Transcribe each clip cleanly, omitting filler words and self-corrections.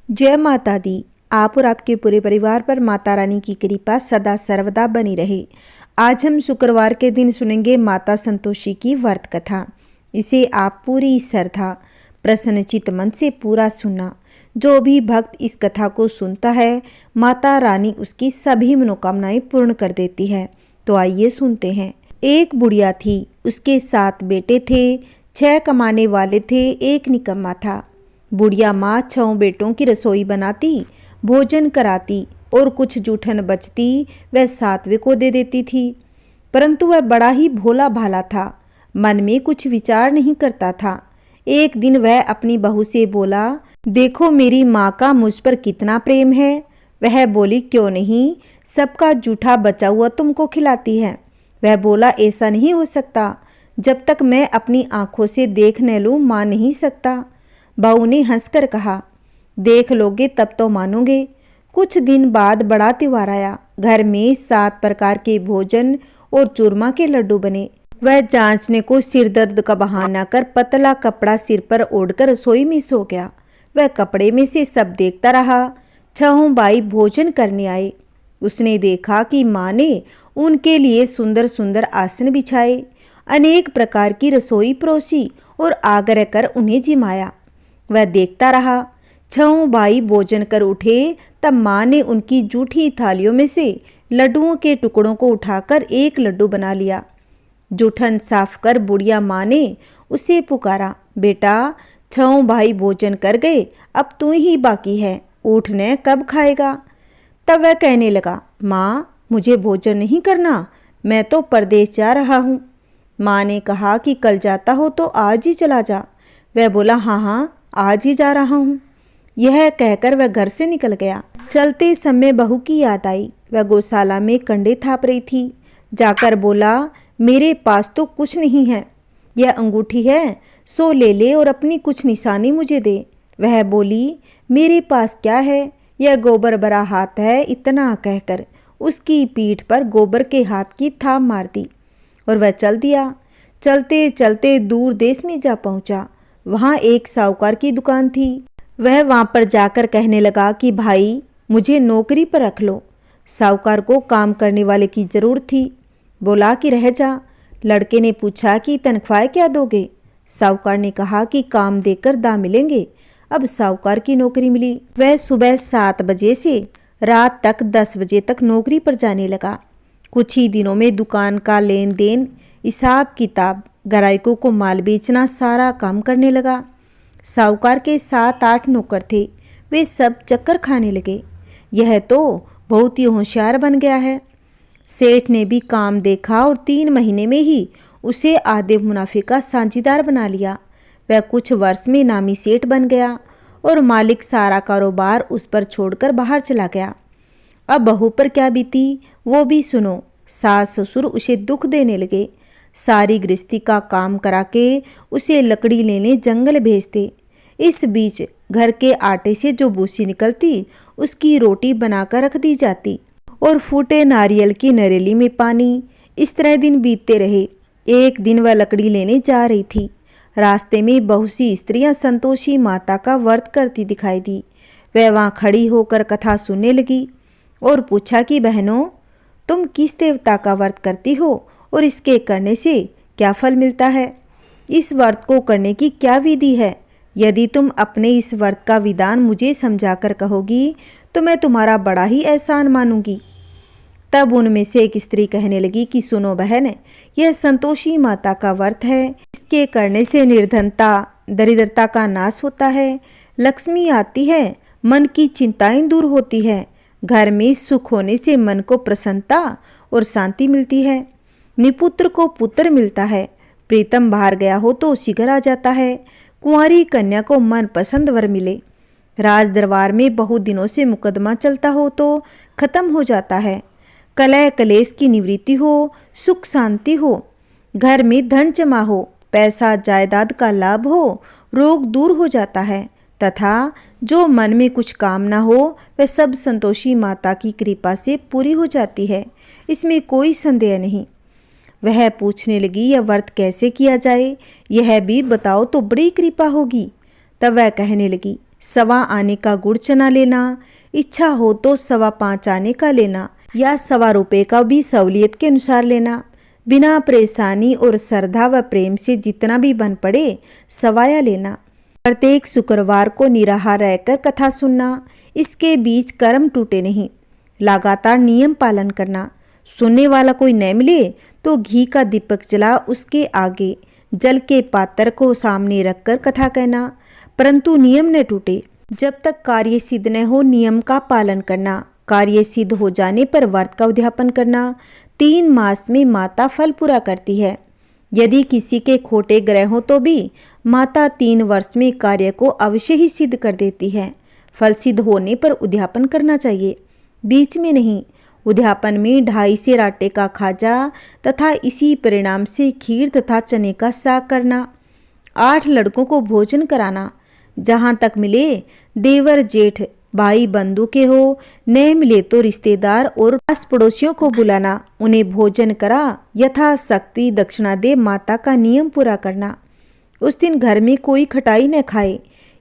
जय माता दी। आप और आपके पूरे परिवार पर माता रानी की कृपा सदा सर्वदा बनी रहे। आज हम शुक्रवार के दिन सुनेंगे माता संतोषी की व्रत कथा। इसे आप पूरी श्रद्धा प्रसन्नचित मन से पूरा सुनना। जो भी भक्त इस कथा को सुनता है, माता रानी उसकी सभी मनोकामनाएं पूर्ण कर देती है। तो आइए सुनते हैं। एक बुढ़िया थी, उसके 7 बेटे थे। 6 कमाने वाले थे, एक निकम्मा था। बुढ़िया माँ 6 बेटों की रसोई बनाती, भोजन कराती और कुछ जूठन बचती वह 7वें को दे देती थी। परंतु वह बड़ा ही भोला भाला था, मन में कुछ विचार नहीं करता था। एक दिन वह अपनी बहू से बोला, देखो मेरी माँ का मुझ पर कितना प्रेम है। वह बोली, क्यों नहीं, सबका जूठा बचा हुआ तुमको खिलाती है। वह बोला, ऐसा नहीं हो सकता, जब तक मैं अपनी आंखों से देख न लूँ मान नहीं सकता। बहू ने हंसकर कहा, देख लोगे तब तो मानोगे। कुछ दिन बाद बड़ा त्योहार आया। घर में 7 प्रकार के भोजन और चूरमा के लड्डू बने। वह जांचने को सिर दर्द का बहाना कर पतला कपड़ा सिर पर ओढ़कर रसोई में सो गया। वह कपड़े में से सब देखता रहा। 6 भाई भोजन करने आए। उसने देखा कि माँ ने उनके लिए सुंदर सुंदर आसन बिछाए, अनेक प्रकार की रसोई परोसी और आग्रह कर उन्हें जिमाया। वह देखता रहा। 6 भाई भोजन कर उठे तब माँ ने उनकी जूठी थालियों में से लड्डुओं के टुकड़ों को उठाकर एक लड्डू बना लिया। जूठन साफ कर बुढ़िया माँ ने उसे पुकारा, बेटा 6 भाई भोजन कर गए, अब तू ही बाकी है, उठने कब खाएगा। तब वह कहने लगा, माँ मुझे भोजन नहीं करना, मैं तो परदेश जा रहा हूँ। माँ ने कहा कि कल जाता हो तो आज ही चला जा। वह बोला, हाँ हाँ आज ही जा रहा हूँ। यह कहकर वह घर से निकल गया। चलते समय बहू की याद आई। वह गौशाला में कंडे थाप रही थी। जाकर बोला, मेरे पास तो कुछ नहीं है, यह अंगूठी है, सो ले ले और अपनी कुछ निशानी मुझे दे। वह बोली, मेरे पास क्या है, यह गोबर भरा हाथ है। इतना कहकर उसकी पीठ पर गोबर के हाथ की थाप मार दी और वह चल दिया। चलते चलते दूर देश में जा पहुंचा। वहाँ एक साहूकार की दुकान थी। वह वहाँ पर जाकर कहने लगा कि भाई मुझे नौकरी पर रख लो। साहूकार को काम करने वाले की जरूरत थी। बोला कि रह जा। लड़के ने पूछा कि तनख्वाह क्या दोगे। साहूकार ने कहा कि काम देकर दाम मिलेंगे। अब साहूकार की नौकरी मिली। वह सुबह 7 बजे से रात तक 10 बजे तक नौकरी पर जाने लगा। कुछ ही दिनों में दुकान का लेन देन, हिसाब किताब, ग्राहकों को माल बेचना, सारा काम करने लगा। साहूकार के 7-8 नौकर थे। वे सब चक्कर खाने लगे, यह तो बहुत ही होशियार बन गया है। सेठ ने भी काम देखा और 3 महीने में ही उसे आधे मुनाफे का साझीदार बना लिया। वह कुछ वर्ष में नामी सेठ बन गया और मालिक सारा कारोबार उस पर छोड़कर बाहर चला गया। अब बहू पर क्या बीती वो भी सुनो। सास ससुर उसे दुख देने लगे। सारी गृहस्थी का काम करा के उसे लकड़ी लेने जंगल भेजते। इस बीच घर के आटे से जो भूसी निकलती उसकी रोटी बनाकर रख दी जाती और फूटे नारियल की नरेली में पानी। इस तरह दिन बीतते रहे। एक दिन वह लकड़ी लेने जा रही थी। रास्ते में बहुत सी स्त्रियां संतोषी माता का व्रत करती दिखाई दी। वह वहाँ खड़ी होकर कथा सुनने लगी और पूछा कि बहनों, तुम किस देवता का व्रत करती हो और इसके करने से क्या फल मिलता है? इस व्रत को करने की क्या विधि है? यदि तुम अपने इस व्रत का विधान मुझे समझाकर कहोगी तो मैं तुम्हारा बड़ा ही एहसान मानूंगी। तब उनमें से एक स्त्री कहने लगी कि सुनो बहन, यह संतोषी माता का व्रत है। इसके करने से निर्धनता, दरिद्रता का नाश होता है, लक्ष्मी आती है, मन की चिंताएं दूर होती है, घर में सुख होने से मन को प्रसन्नता और शांति मिलती है, निपुत्र को पुत्र मिलता है, प्रीतम बाहर गया हो तो शीघ्र आ जाता है, कुंवारी कन्या को मन पसंद वर मिले, राज दरबार में बहुत दिनों से मुकदमा चलता हो तो खत्म हो जाता है, कलह कलेश की निवृत्ति हो, सुख शांति हो, घर में धन जमा हो, पैसा जायदाद का लाभ हो, रोग दूर हो जाता है तथा जो मन में कुछ कामना हो वह सब संतोषी माता की कृपा से पूरी हो जाती है। इसमें कोई संदेह नहीं। वह पूछने लगी, यह व्रत कैसे किया जाए, यह भी बताओ तो बड़ी कृपा होगी। तब वह कहने लगी, सवा आने का गुड़ चना लेना, इच्छा हो तो 5.25 आने का लेना या ₹1.25 का भी सहूलियत के अनुसार लेना। बिना परेशानी और श्रद्धा व प्रेम से जितना भी बन पड़े सवाया लेना। प्रत्येक शुक्रवार को निराहार रहकर कथा सुनना। इसके बीच कर्म टूटे नहीं। लगातार नियम पालन करना। सुनने वाला कोई न मिले तो घी का दीपक जला उसके आगे जल के पात्र को सामने रखकर कथा कहना, परंतु नियम न टूटे। जब तक कार्य सिद्ध न हो नियम का पालन करना। कार्य सिद्ध हो जाने पर व्रत का उद्यापन करना। 3 मास में माता फल पूरा करती है। यदि किसी के खोटे ग्रह हो तो भी माता 3 वर्ष में कार्य को अवश्य ही सिद्ध कर देती है। फल सिद्ध होने पर उद्यापन करना चाहिए, बीच में नहीं। उद्यापन में 2.5 सेर आटे का खाजा तथा इसी परिणाम से खीर तथा चने का साग करना। 8 लड़कों को भोजन कराना। जहाँ तक मिले देवर जेठ भाई बंधु के हो, न मिले तो रिश्तेदार और पास पड़ोसियों को बुलाना। उन्हें भोजन करा यथाशक्ति दक्षिणा दे माता का नियम पूरा करना। उस दिन घर में कोई खटाई न खाए।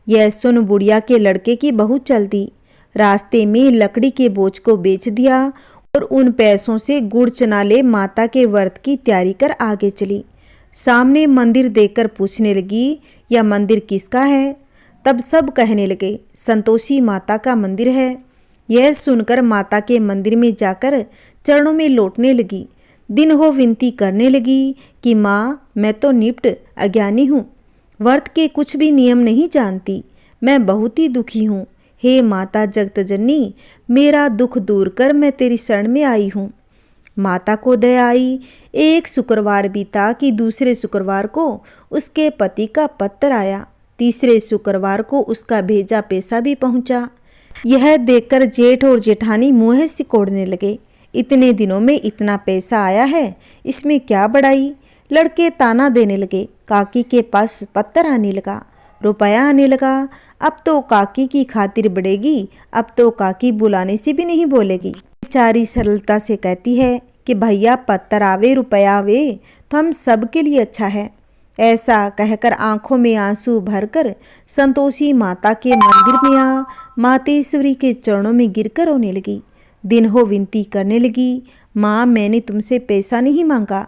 यह सुन बुढ़िया के लड़के की बहू चल दी। रास्ते में लकड़ी के बोझ को बेच दिया और उन पैसों से गुड़ चना ले माता के व्रत की तैयारी कर आगे चली। सामने मंदिर देखकर पूछने लगी, यह मंदिर किसका है? तब सब कहने लगे, संतोषी माता का मंदिर है। यह सुनकर माता के मंदिर में जाकर चरणों में लौटने लगी। दिन हो विनती करने लगी कि माँ, मैं तो निप्ट अज्ञानी हूँ, व्रत के कुछ भी नियम नहीं जानती। मैं बहुत ही दुखी हूँ। हे माता जगत जननी, मेरा दुख दूर कर, मैं तेरी शरण में आई हूँ। माता को दया आई। एक शुक्रवार बीता कि दूसरे शुक्रवार को उसके पति का पत्र आया। तीसरे शुक्रवार को उसका भेजा पैसा भी पहुंचा। यह देखकर जेठ और जेठानी मुँह सिकोड़ने लगे। इतने दिनों में इतना पैसा आया है, इसमें क्या बड़ाई। लड़के ताना देने लगे। काकी के पास पत्र आने लगा, रुपया आने लगा। अब तो काकी की खातिर बढ़ेगी, अब तो काकी बुलाने से भी नहीं बोलेगी। बेचारी सरलता से कहती है कि भैया पत्थर आवे रुपया आवे तो हम सब के लिए अच्छा है। ऐसा कहकर आंखों में आंसू भरकर संतोषी माता के मंदिर में आ मातेश्वरी के चरणों में गिरकर रोने लगी। दिन हो विनती करने लगी, माँ मैंने तुमसे पैसा नहीं मांगा,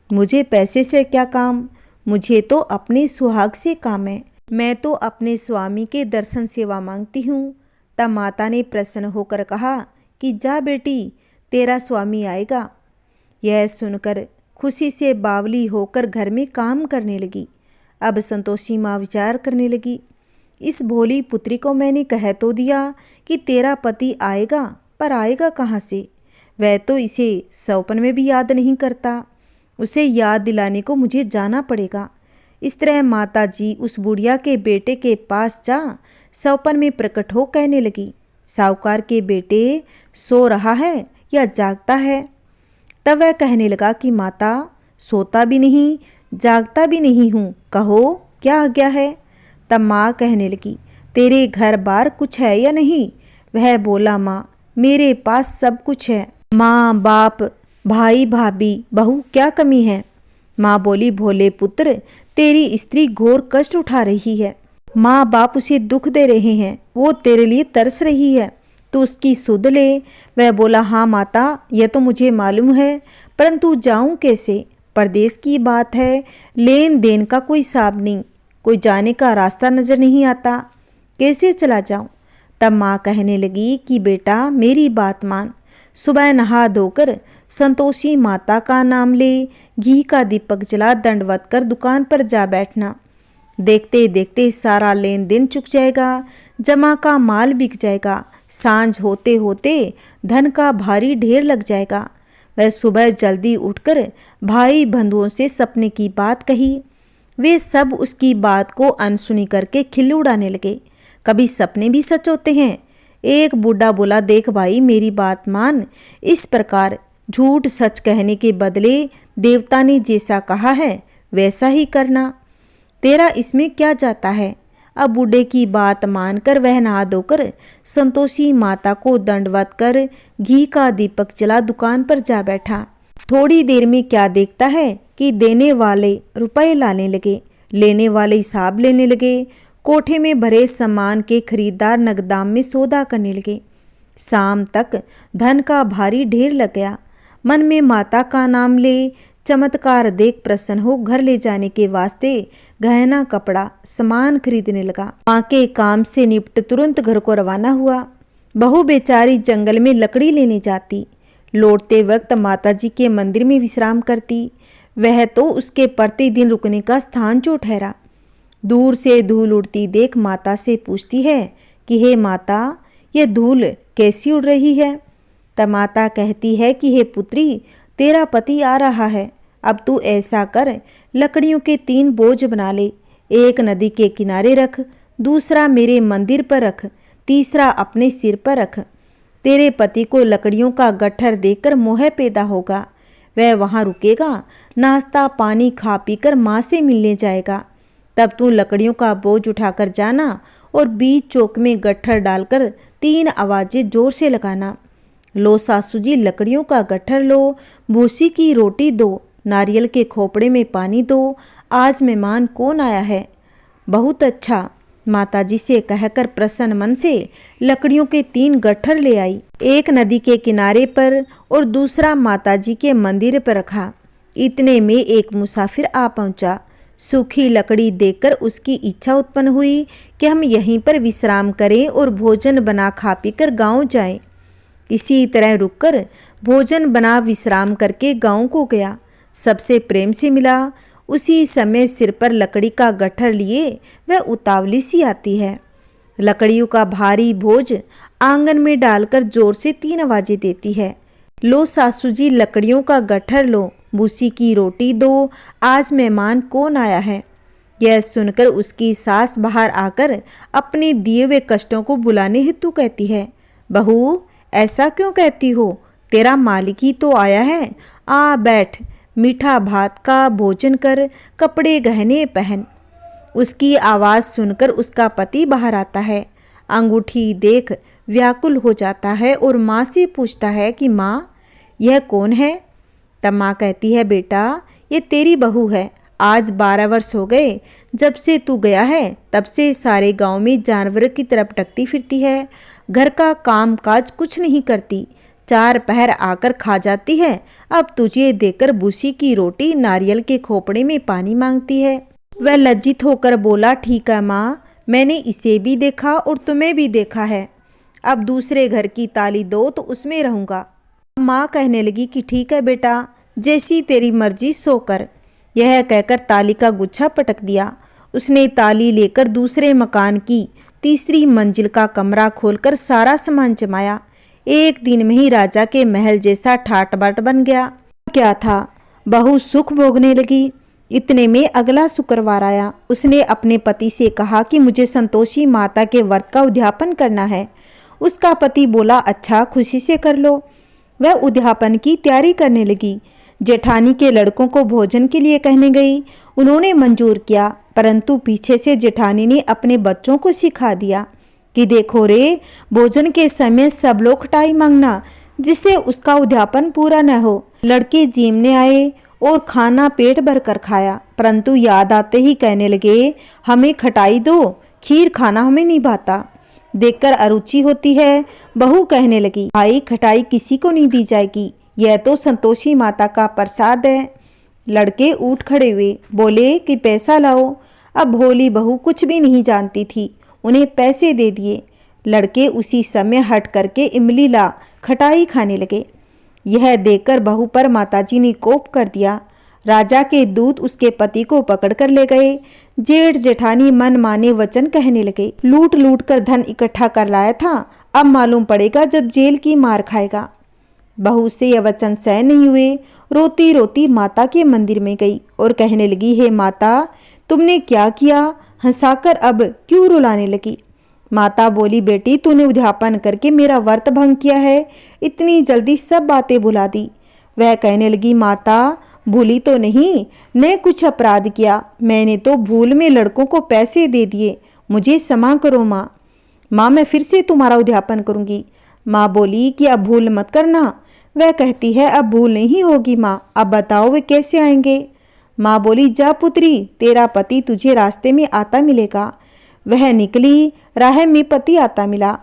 मुझे पैसे से क्या काम, मुझे तो अपने सुहाग से काम है, मैं तो अपने स्वामी के दर्शन सेवा मांगती हूँ। तब माता ने प्रसन्न होकर कहा कि जा बेटी, तेरा स्वामी आएगा। यह सुनकर खुशी से बावली होकर घर में काम करने लगी। अब संतोषी माँ विचार करने लगी, इस भोली पुत्री को मैंने कह तो दिया कि तेरा पति आएगा, पर आएगा कहाँ से? वह तो इसे सौपन में भी याद नहीं करता। उसे याद दिलाने को मुझे जाना पड़ेगा। इस तरह माता जी उस बुढ़िया के बेटे के पास जा सौपन में प्रकट हो कहने लगी, साहूकार के बेटे सो रहा है या जागता है? तब वह कहने लगा कि माता सोता भी नहीं जागता भी नहीं हूँ, कहो क्या आज्ञा है? तब माँ कहने लगी, तेरे घर बार कुछ है या नहीं? वह बोला, माँ मेरे पास सब कुछ है, माँ बाप भाई भाभी बहू क्या कमी है? माँ बोली, भोले पुत्र तेरी स्त्री घोर कष्ट उठा रही है, माँ बाप उसे दुख दे रहे हैं, वो तेरे लिए तरस रही है, तो उसकी सुध ले। वह बोला, हाँ माता यह तो मुझे मालूम है, परंतु जाऊं कैसे? परदेश की बात है, लेन देन का कोई हिसाब नहीं, कोई जाने का रास्ता नजर नहीं आता, कैसे चला जाऊं? तब माँ कहने लगी कि बेटा मेरी बात मान, सुबह नहा धोकर संतोषी माता का नाम ले, घी का दीपक जला दंडवत कर दुकान पर जा बैठना। देखते देखते सारा लेन देन चुक जाएगा, जमा का माल बिक जाएगा, सांझ होते होते धन का भारी ढेर लग जाएगा। वह सुबह जल्दी उठकर भाई बंधुओं से सपने की बात कही। वे सब उसकी बात को अनसुनी करके खिल्ली उड़ाने लगे। कभी सपने भी सच होते हैं। एक बूढ़ा बोला, देख भाई मेरी बात मान, इस प्रकार झूठ सच कहने के बदले देवता ने जैसा कहा है वैसा ही करना, तेरा इसमें क्या जाता है? अब बूढ़े की बात मानकर वह नहा धोकर संतोषी माता को दंडवत कर घी का दीपक जला दुकान पर जा बैठा। थोड़ी देर में क्या देखता है कि देने वाले रुपए लाने लगे, लेने वाले हिसाब लेने लगे। कोठे में भरे सामान के खरीदार नगदाम में सौदा करने लगे। शाम तक धन का भारी ढेर लग गया। मन में माता का नाम ले चमत्कार देख प्रसन्न हो घर ले जाने के वास्ते गहना कपड़ा सामान खरीदने लगा। माँ के काम से निपट तुरंत घर को रवाना हुआ। बहू बेचारी जंगल में लकड़ी लेने जाती। लौटते वक्त माताजी के मंदिर में विश्राम करती। वह तो उसके प्रतिदिन रुकने का स्थान जो ठहरा। दूर से धूल उड़ती देख माता से पूछती है कि हे माता, यह धूल कैसी उड़ रही है? तब माता कहती है कि हे पुत्री, तेरा पति आ रहा है। अब तू ऐसा कर, लकड़ियों के 3 बोझ बना ले। एक नदी के किनारे रख, दूसरा मेरे मंदिर पर रख, तीसरा अपने सिर पर रख। तेरे पति को लकड़ियों का गट्ठर देकर मोह पैदा होगा। वह वहाँ रुकेगा, नाश्ता पानी खा पीकर माँ से मिलने जाएगा। तब तू लकड़ियों का बोझ उठाकर जाना और बीच चौक में गट्ठर डालकर 3 आवाज़ें जोर से लगाना। लो सासू जी, लकड़ियों का गट्ठर लो, भूसी की रोटी दो, नारियल के खोपड़े में पानी दो, आज मेहमान कौन आया है? बहुत अच्छा, माताजी से कहकर प्रसन्न मन से लकड़ियों के 3 गट्ठर ले आई। एक नदी के किनारे पर और दूसरा माताजी के मंदिर पर रखा। इतने में एक मुसाफिर आ पहुंचा। सूखी लकड़ी देखकर उसकी इच्छा उत्पन्न हुई कि हम यहीं पर विश्राम करें और भोजन बना खा पीकर गांव जाएं। इसी तरह रुककर भोजन बना विश्राम करके गांव को गया। सबसे प्रेम से मिला। उसी समय सिर पर लकड़ी का गट्ठर लिए वह उतावली सी आती है। लकड़ियों का भारी बोझ आंगन में डालकर जोर से 3 आवाज़ें देती है। लो सासू जी, लकड़ियों का गट्ठर लो, भूसी की रोटी दो, आज मेहमान कौन आया है? यह सुनकर उसकी सास बाहर आकर अपने दिए हुए कष्टों को बुलाने हेतु कहती है, बहू ऐसा क्यों कहती हो? तेरा मालिक ही तो आया है। आ बैठ, मीठा भात का भोजन कर, कपड़े गहने पहन। उसकी आवाज़ सुनकर उसका पति बाहर आता है। अंगूठी देख व्याकुल हो जाता है और माँ से पूछता है कि माँ, यह कौन है? तब माँ कहती है, बेटा ये तेरी बहू है। आज 12 वर्ष हो गए जब से तू गया है, तब से सारे गांव में जानवर की तरह भटकती फिरती है। घर का काम काज कुछ नहीं करती, 4 पहर आकर खा जाती है। अब तुझे देकर भूसी की रोटी, नारियल के खोपड़े में पानी मांगती है। वह लज्जित होकर बोला, ठीक है माँ, मैंने इसे भी देखा और तुम्हें भी देखा है। अब दूसरे घर की ताली दो तो उसमें रहूँगा। माँ कहने लगी कि ठीक है बेटा, जैसी तेरी मर्जी सो कर। यह कहकर ताली का गुच्छा पटक दिया। उसने ताली लेकर दूसरे मकान की 3री मंजिल का कमरा खोलकर सारा सामान जमाया। एक दिन में ही राजा के महल जैसा ठाट बाट बन गया। क्या था, बहू सुख भोगने लगी। इतने में अगला शुक्रवार आया। उसने अपने पति से कहा कि मुझे संतोषी माता के व्रत का उद्यापन करना है। उसका पति बोला, अच्छा, खुशी से कर लो। वह उद्यापन की तैयारी करने लगी। जेठानी के लड़कों को भोजन के लिए कहने गई। उन्होंने मंजूर किया, परंतु पीछे से जेठानी ने अपने बच्चों को सिखा दिया कि देखो रे, भोजन के समय सब लोग खटाई मांगना, जिससे उसका उद्यापन पूरा न हो। लड़के जीमने आए और खाना पेट भर कर खाया, परंतु याद आते ही कहने लगे, हमें खटाई दो, खीर खाना हमें नहीं भाता। देखकर अरुचि होती है। बहू कहने लगी, भाई खटाई किसी को नहीं दी जाएगी, यह तो संतोषी माता का प्रसाद है। लड़के उठ खड़े हुए, बोले कि पैसा लाओ। अब भोली बहू कुछ भी नहीं जानती थी, उन्हें पैसे दे दिए। लड़के उसी समय हट करके इमली ला खटाई खाने लगे। यह देखकर बहू पर माताजी ने कोप कर दिया। राजा के दूत उसके पति को पकड़कर ले गए। जेठ जेठानी मन माने वचन कहने लगे। लूट लूट कर धन इकट्ठा कर लाया था, अब मालूम पड़ेगा जब जेल की मार खाएगा। बहू से यह वचन सहन नहीं हुए। रोती रोती माता के मंदिर में गई और कहने लगी, हे माता, तुमने क्या किया? हंसाकर अब क्यों रुलाने लगी? माता बोली, बेटी तूने उद्यापन करके मेरा व्रत भंग किया है, इतनी जल्दी सब बातें भुला दी। वह कहने लगी, माता भूली तो नहीं, ने कुछ अपराध किया, मैंने तो भूल में लड़कों को पैसे दे दिए, मुझे क्षमा करो माँ। माँ मैं फिर से तुम्हारा उद्यापन करूंगी। माँ बोली कि अब भूल मत करना। वह कहती है, अब भूल नहीं होगी माँ, अब बताओ वे कैसे आएंगे? माँ बोली, जा पुत्री, तेरा पति तुझे रास्ते में आता मिलेगा। वह निकली, राह में पति आता मिला।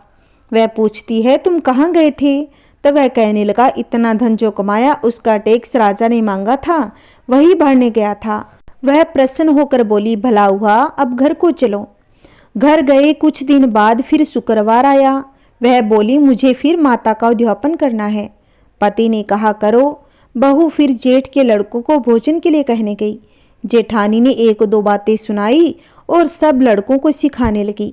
वह पूछती है, तुम कहाँ गए थे? तब वह कहने लगा, इतना धन जो कमाया उसका टैक्स राजा ने मांगा था, वही भरने गया था। वह प्रसन्न होकर बोली, भला हुआ, अब घर को चलो। घर गए। कुछ दिन बाद फिर शुक्रवार आया। वह बोली, मुझे फिर माता का उद्यापन करना है। पति ने कहा, करो। बहू फिर जेठ के लड़कों को भोजन के लिए कहने गई। जेठानी ने एक दो बातें सुनाई और सब लड़कों को सिखाने लगी,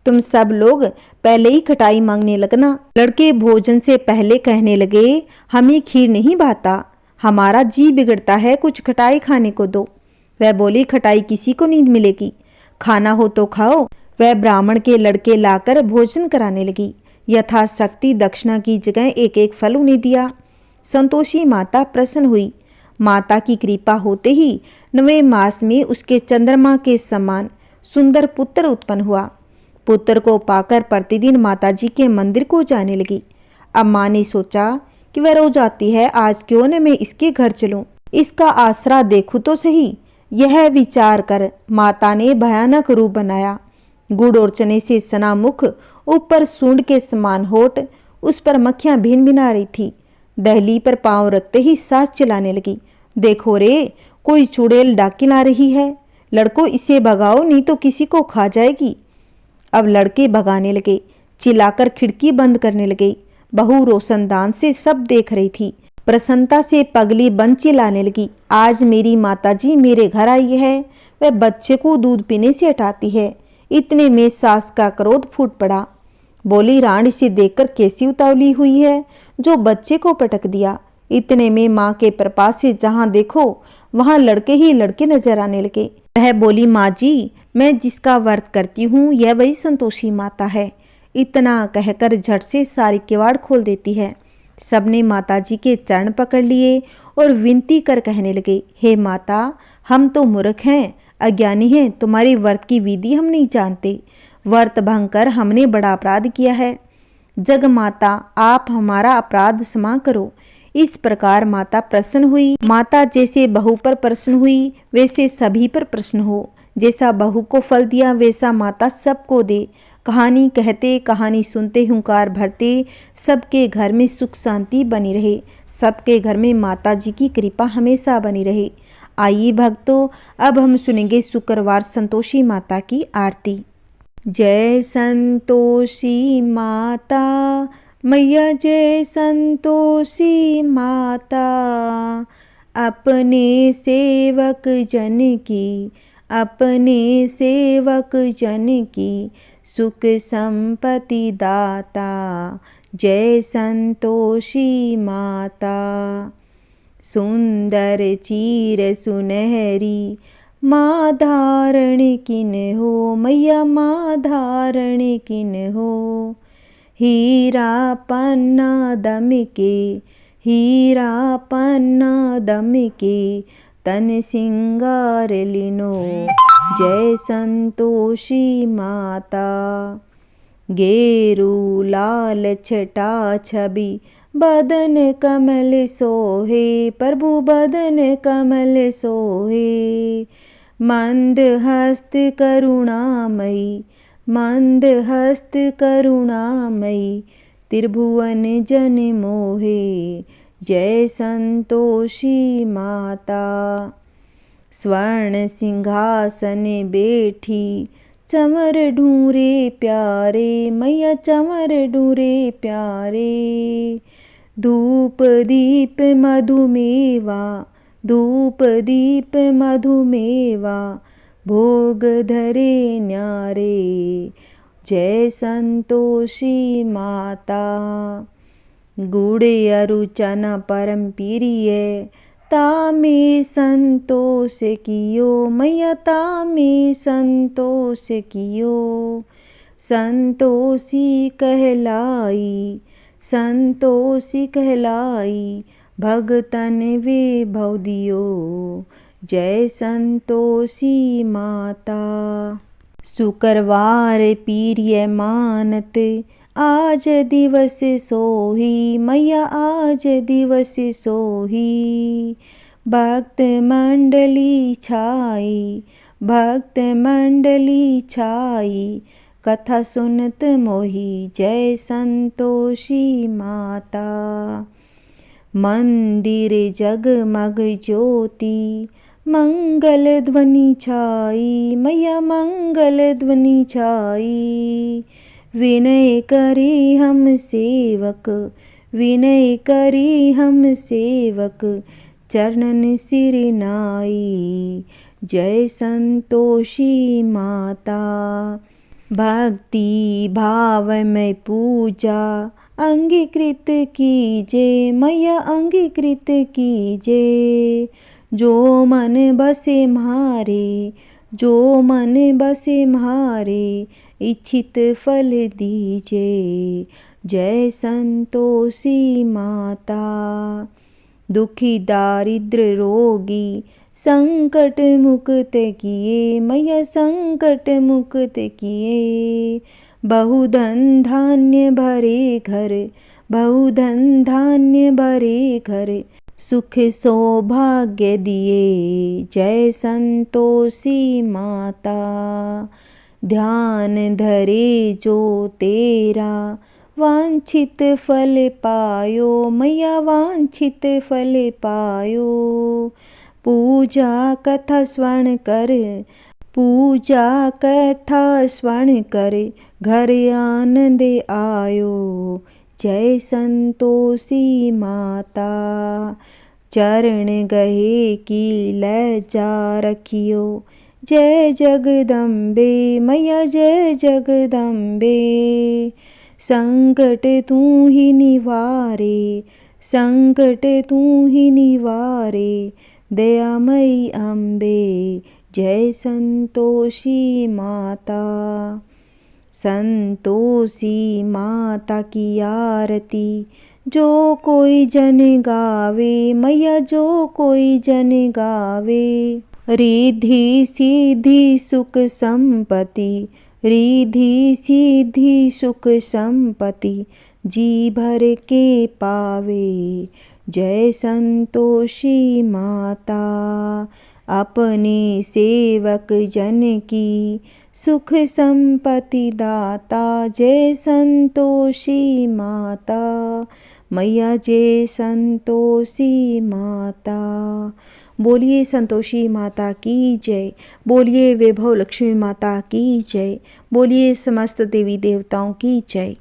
तुम सब लोग पहले ही खटाई मांगने लगना। लड़के भोजन से पहले कहने लगे, हमें खीर नहीं भाता, हमारा जी बिगड़ता है, कुछ खटाई खाने को दो। वह बोली, खटाई किसी को नहीं मिलेगी, खाना हो तो खाओ। वह ब्राह्मण के लड़के लाकर भोजन कराने लगी। यथाशक्ति दक्षिणा की जगह एक एक फल उन्हें दिया। संतोषी माता प्रसन्न हुई। माता की कृपा होते ही 9वें मास में उसके चंद्रमा के समान सुंदर पुत्र उत्पन्न हुआ। पुत्र को पाकर प्रतिदिन माताजी के मंदिर को जाने लगी। अब माँ ने सोचा कि वह रोज आती है, आज क्यों न मैं इसके घर चलूं, इसका आसरा देखूं तो सही। यह विचार कर माता ने भयानक रूप बनाया। गुड़ और चने से सना मुख, ऊपर सूंड के समान होठ, उस पर मक्खियां भिन भिना रही थी। दहली पर पांव रखते ही सांस चलाने लगी। देखो रे, कोई चुड़ैल डाकिन आ रही है, लड़को इसे भगाओ नहीं तो किसी को खा जाएगी। अब लड़के भगाने लगे, चिल्लाकर खिड़की बंद करने लगे। बहू रोशनदान से सब देख रही थी। प्रसन्नता से पगली बंद चिल्लाने लगी, आज मेरी माताजी मेरे घर आई है, वह बच्चे को दूध पीने से हटाती है। इतने में सास का क्रोध फूट पड़ा। बोली, रानी से देखकर कैसी उतावली हुई है, जो बच्चे को पटक दिया। इतने में माँ के प्रपास से जहाँ देखो वहाँ लड़के ही लड़के नजर आने लगे। वह बोली, माँ जी, मैं जिसका व्रत करती हूँ यह वही संतोषी माता है। इतना कहकर झट से सारी किवाड़ खोल देती है। सबने माताजी के चरण पकड़ लिए और विनती कर कहने लगे, हे माता, हम तो मूर्ख हैं, अज्ञानी हैं, तुम्हारी व्रत की विधि हम नहीं जानते। व्रत भंग कर हमने बड़ा अपराध किया है। जग माता, आप हमारा अपराध क्षमा करो। इस प्रकार माता प्रसन्न हुई। माता जैसे बहू पर प्रसन्न हुई वैसे सभी पर प्रसन्न हो। जैसा बहू को फल दिया वैसा माता सबको दे। कहानी कहते कहानी सुनते हुंकार भरते सबके घर में सुख शांति बनी रहे। सबके घर में माता जी की कृपा हमेशा बनी रहे। आइए भक्तों, अब हम सुनेंगे शुक्रवार संतोषी माता की आरती। जय संतोषी माता मैया, जय संतोषी माता, अपने सेवक जन की, अपने सेवक जन की सुख संपत्ति दाता। जय संतोषी माता। सुंदर चीर सुनहरी माँ धारण किन हो, मैया माँ धारण किन हो। हीरा पन्ना दम के, हीरा पन्ना दम के, तन सिंगार लिनो। जय संतोषी माता। गेरू लाल छटा छवि, बदन कमल सोहे, प्रभु बदन कमल सोहे। मंद हस्त करुणामयी, मंद हस्त करुणामयी, त्रिभुवन जन मोहे। जय संतोषी माता। स्वर्ण सिंहासन बैठी, चमर ढूंढे प्यारे, मैया चमर ढूंढे प्यारे। धूप दीप मधुमेवा, धूप दीप मधुमेवा, भोग धरे न्यारे। जय संतोषी माता। गुड़ अरु चना परम प्रिय, तामे संतोष कियो, मैया तामे संतोष कियो। संतोषी कहलाई, संतोषी कहलाई, भगतन वैभव दियो। जय संतोषी माता। शुक्रवार प्रिय मानत, आज दिवस सोही, मैया आज दिवस सोही। भक्त मंडली छाई, भक्त मंडली छाई, कथा सुनत मोही, जय संतोषी माता। मंदिर जगमग ज्योति, मंगल ध्वनि छाई, मैया मंगल ध्वनि छाई। विनय करी हम सेवक, विनय करी हम सेवक, चरणन सिर नाई, जय संतोषी माता। भक्ति भाव में पूजा अंगीकृत कीजे, मैया अंगीकृत कीजे। जो मन बसे म्हारे, जो मन बसे म्हारे, इच्छित फल दीजे, जय संतोषी माता। दुखी दारिद्र रोगी, संकट मुक्त किए, मैया संकट मुक्त किए। बहुधन धान्य भरे घर, बहुधन धान्य भरे घर, सुख सौभाग्य दिए, जय संतोषी माता। ध्यान धरे जो तेरा, वांछित फल पायो, मैया वांछित फल पायो। पूजा कथा श्रवण कर, पूजा कथा श्रवण कर, घर आनंद आयो, जय संतोषी माता। चरण गहे की लज्जा रखियो, जय जगदम्बे, मैया जय जगदम्बे। संकट तू ही निवारे, संकट तू ही निवारे, दयामयी अम्बे, जय संतोषी माता। संतोषी माता की आरती जो कोई जन गावे, मैया जो कोई जन गावे। रिद्धि सिद्धि सुख संपत्ति, रिद्धि सिद्धि सुख संपत्ति, जी भर के पावे, जय संतोषी माता। अपने सेवक जन की सुख संपत्ति दाता, जय संतोषी माता, मैया जय संतोषी माता। बोलिए संतोषी माता की जय, बोलिए वैभव लक्ष्मी माता की जय, बोलिए समस्त देवी देवताओं की जय।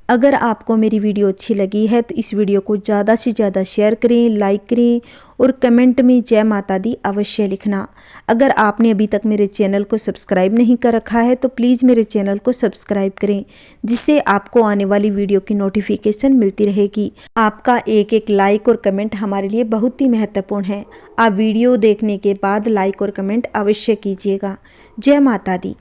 अगर आपको मेरी वीडियो अच्छी लगी है तो इस वीडियो को ज़्यादा से ज़्यादा शेयर करें, लाइक करें और कमेंट में जय माता दी अवश्य लिखना। अगर आपने अभी तक मेरे चैनल को सब्सक्राइब नहीं कर रखा है तो प्लीज़ मेरे चैनल को सब्सक्राइब करें, जिससे आपको आने वाली वीडियो की नोटिफिकेशन मिलती रहेगी। आपका एक एक लाइक और कमेंट हमारे लिए बहुत ही महत्वपूर्ण है। आप वीडियो देखने के बाद लाइक और कमेंट अवश्य कीजिएगा। जय माता दी।